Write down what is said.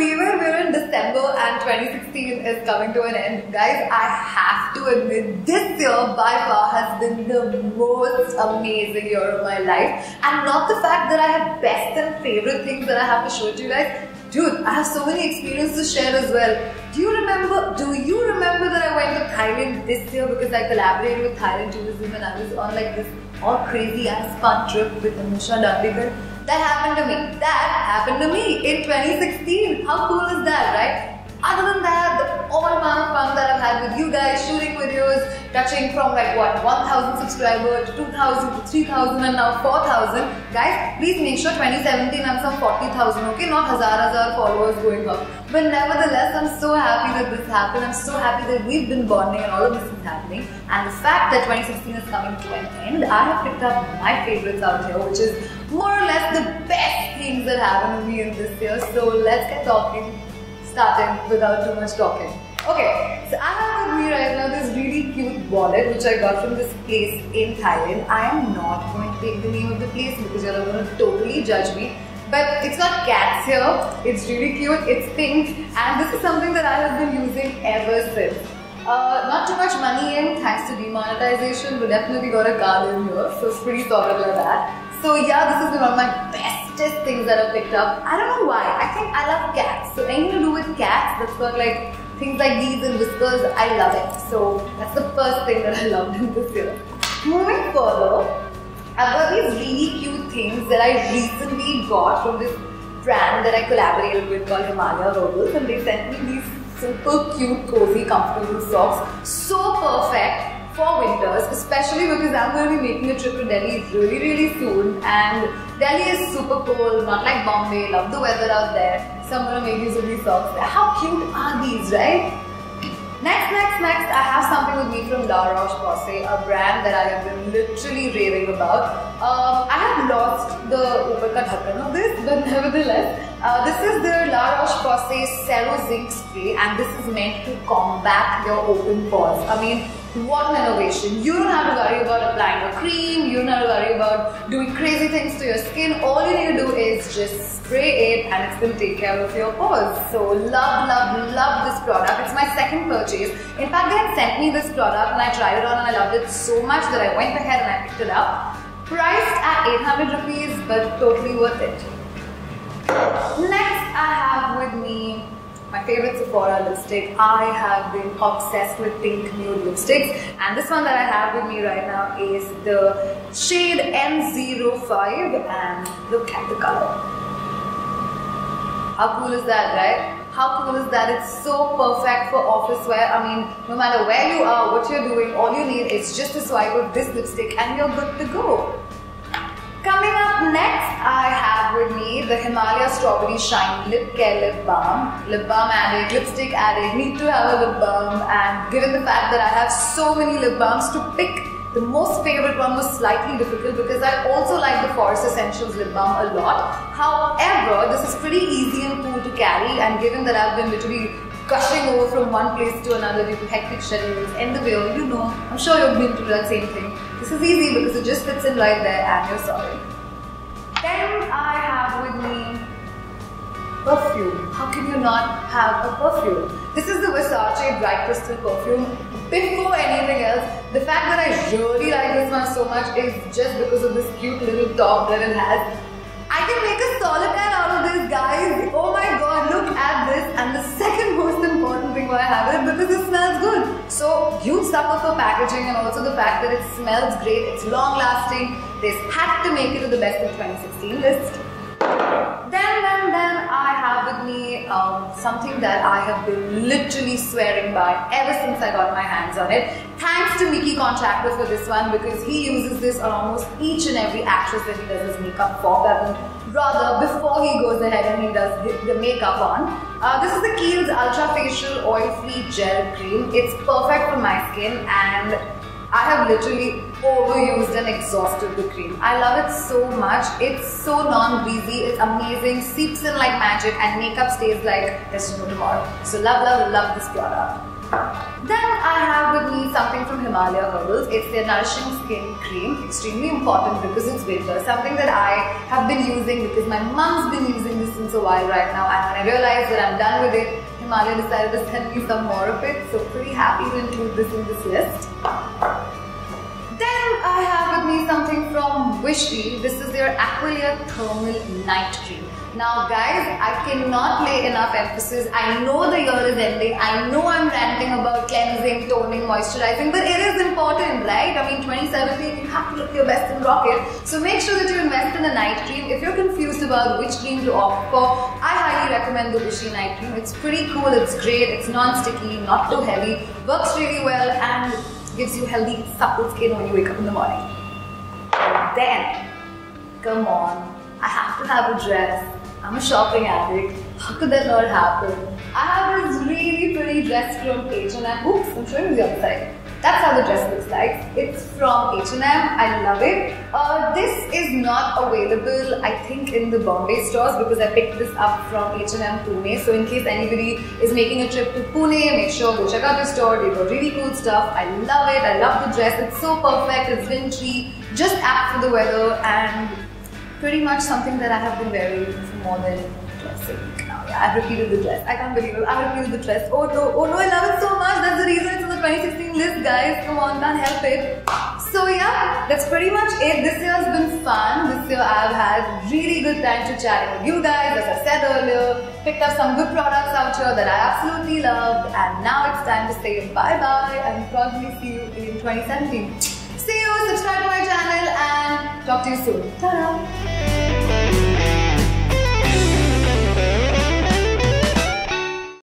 believe it? We're in December and 2016 is coming to an end. Guys, I have to admit, this year by far has been the most amazing year of my life. And not the fact that I have best and favorite things that I have to show to you guys. Dude, I have so many experiences to share as well. Do you remember that I went to Thailand this year because I collaborated with Thailand Tourism and I was on like this all crazy ass fun trip with Anusha Dandekar? That happened to me in 2016. How cool is that, right? Other than that, the all amount of fun that I've had with you guys, shooting videos, touching from like what, 1,000 subscribers to 2,000 to 3,000 and now 4,000. Guys, please make sure 2017 I'm some 40,000, okay? Not hazar followers going up. But nevertheless, I'm so happy that this happened. I'm so happy that we've been bonding and all of this is happening. And the fact that 2016 is coming to an end, I have picked up my favorites out here, which is more or less the best things that happened to me in this year. So let's get starting without too much talking. Okay, so I have with me right now this really cute wallet which I got from this place in Thailand. I am not going to take the name of the place because you're going to totally judge me. But it's got cats here, it's really cute, it's pink, and this is something that I have been using ever since. Not too much money in thanks to demonetization, but definitely got a card in here, so it's pretty solid like that. So yeah, this has been one of my bestest things that I've picked up. I don't know why, I think I love cats. So anything to do with cats that's got like things like these and whiskers, I love it. So that's the first thing that I loved in this year. Moving further, I've got these really cute things that I recently got from this brand that I collaborated with called Himalaya Herbals, and they sent me these super cute, cozy, comfortable socks. So perfect for winters, especially because I'm going to be making a trip to Delhi really soon, and Delhi is super cold, not like Bombay, love the weather out there, so I'm going to make use of these socks. How cute are these, right? Next, I have something with me from La Roche-Posay, a brand that I have been literally raving about. I have lost the upar ka dhakkan of this, but nevertheless, this is the La Roche-Posay Cero Zinc Spray, and this is meant to combat your open pores. I mean, what an innovation. You don't have to worry about applying a cream, you don't have to worry about doing crazy things to your skin. All you need to do is just spray it and it's going to take care of your pores. So love this product. It's my second purchase. In fact, they had sent me this product and I tried it on and I loved it so much that I went ahead and I picked it up. Priced at 800 rupees, but totally worth it. Next, I have with me my favorite Sephora lipstick. I have been obsessed with pink nude lipsticks, and this one that I have with me right now is the shade N05, and look at the color. How cool is that, right? How cool is that? It's so perfect for office wear. I mean, no matter where you are, what you're doing, all you need is just a swipe of this lipstick and you're good to go. Coming up next, I have with me the Himalaya Strawberry Shine Lip Care Lip Balm. Lip balm addict, lipstick addict, need to have a lip balm, and given the fact that I have so many lip balms to pick, the most favorite one was slightly difficult because I also like the Forest Essentials lip balm a lot. However, this is pretty easy and cool to carry, and given that I've been literally gushing over from one place to another due to hectic schedules, end of year, you know, I'm sure you've been through that same thing. This is easy because it just fits in right there and you're sorry. Then I have with me perfume. How can you not have a perfume? This is the Versace Bright Crystal perfume. Before anything else, the fact that I really like this one so much is just because of this cute little top that it has. I can make a solitaire out of this, guys. Oh my god, look at this. And the second most important thing why I have it, because it smells good. So huge sucker for packaging, and also the fact that it smells great, it's long lasting. This had to make it to the best of 2016 list. Then I have with me something that I have been literally swearing by ever since I got my hands on it. Thanks to Mickey Contractor for this one, because he uses this on almost each and every actress that he does his makeup for. Rather, before he goes ahead and he does the makeup on. This is the Kiehl's Ultra Facial Oil Free Gel Cream. It's perfect for my skin, and I have literally overused and exhausted the cream. I love it so much. It's so non-greasy, it's amazing, seeps in like magic, and makeup stays like there's no tomorrow. So love this product. Then I have with me something from Himalaya Herbals. It's their Nourishing Skin Cream. Extremely important because it's winter. Something that I have been using because my mom's been using this since a while right now, and when I realized that I'm done with it, Himalaya decided to send me some more of it. So pretty happy to include this in this list. Then I have with me something from Wishly. This is their Aqualia Thermal Night Cream. Now guys, I cannot lay enough emphasis. I know the year is ending. I know I'm ranting about cleansing, toning, moisturizing, but it is important, right? I mean, 2017, you have to look your best and rock it. So make sure that you invest in the night cream. If you're confused about which cream to opt for, I highly recommend the Wishly Night Cream. It's pretty cool, it's great, it's non-sticky, not too heavy, works really well, and gives you healthy, supple skin when you wake up in the morning. Then, come on, I have to have a dress. I'm a shopping addict. How could that not happen? I have this really pretty dress from H&M. Oops, I'm showing you the other side. That's how the dress looks like. It's from H&M. I love it. This is not available, I think, in the Bombay stores because I picked this up from H&M Pune. So in case anybody is making a trip to Pune, make sure go check out the store. They've got really cool stuff. I love it. I love the dress. It's so perfect. It's wintry, just apt for the weather, and pretty much something that I have been wearing for more than twice a week now. Yeah, I've repeated the dress. I can't believe it. I've repeated the dress. Oh no, I love it so much. That's the reason it's on the 2016 list, guys. Come on, can't help it. So yeah, that's pretty much it. This year has been fun. This year I've had really good time to chatting with you guys. As I said earlier, picked up some good products out here that I absolutely loved. And now it's time to say bye-bye and probably see you in 2017. See you, subscribe to my channel, and talk to you soon. Ta-da!